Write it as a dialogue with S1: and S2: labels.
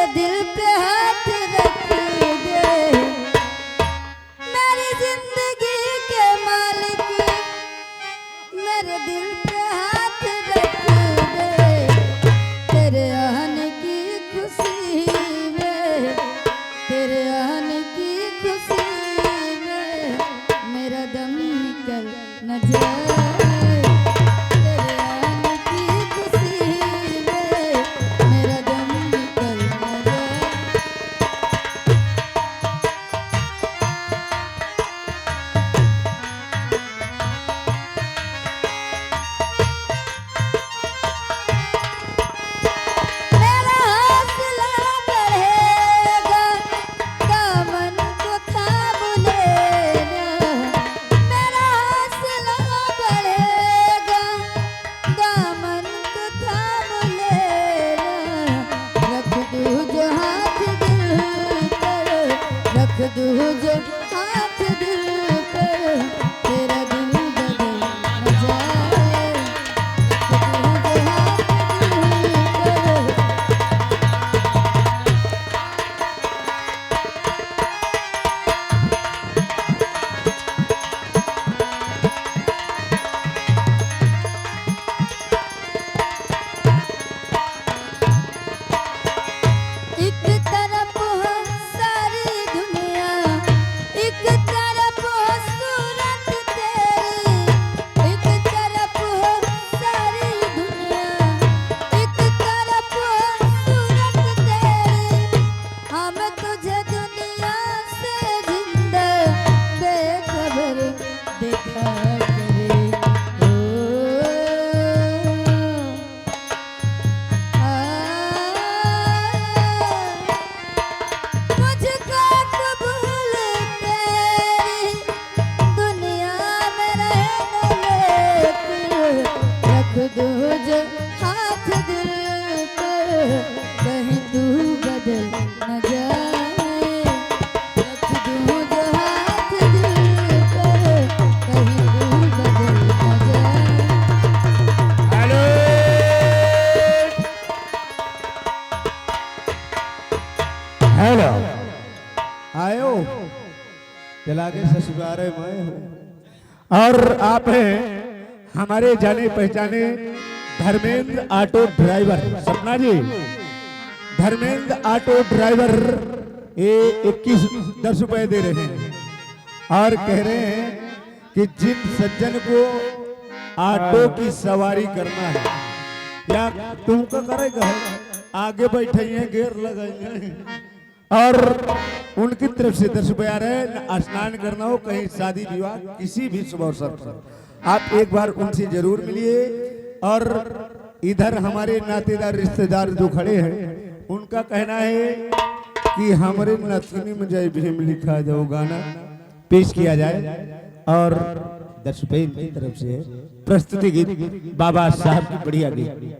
S1: मेरे दिल पे हाथ रख दे, मेरी जिंदगी के मालिक मेरे दिल पे हाथ रख दे। तेरे आने की खुशी में, तेरे आने की खुशी में मेरा दम निकल न जाए। तेरे आने की खुशी में मेरा दम निकल न जाए। मेरा हौसला बढ़ेगा, दामन को थाम लेना। मेरा हौसला बढ़ेगा, दामन को थाम लेना। रख दूं जो हाथ दिल पर, रख दूं जो हाथ दिल पर, तेरा दिल बदल न जाए। रख दूं जो हाथ दिल पर। एक तरफ हो सारी दुनिया, एक तरफ हो सूरत तेरी। एक तरफ हो सारी दुनिया, एक तरफ हो सूरत तेरी। हम तुझे दुनिया से जिंदा बेखबर देखा करे। मुझको कबूल तेरी दुनिया में रहने लेकर। रख दूं जो हाथ दिल पर, कहीं तू बदल न जाए। रख दूं जो हाथ दिल पर, कहीं तू बदल न जाए।
S2: हेलो हेलो आयो चला के ससुराल में हूँ। और आप हैं हमारे जाने पहचाने धर्मेंद्र ऑटो ड्राइवर सपना जी। धर्मेंद्र ऑटो ड्राइवर ये 21 रुपए दे रहे हैं और कह रहे हैं कि जिन सज्जन को ऑटो की सवारी करना है या तुमको करेगा आगे बैठे हैं गेर लगाए और उनकी तरफ से 10 रुपया रहे। स्नान करना हो कहीं शादी विवाह किसी भी शुभ अवसर पर आप एक बार उनसे जरूर मिलिए। और इधर हमारे नातेदार रिश्तेदार जो खड़े हैं उनका कहना है कि हमारे नथनी में जय भीम लिखा जो गाना पेश किया जाए। और 10 रुपये की तरफ से प्रस्तुति गीत बाबा साहब की बढ़िया गीत।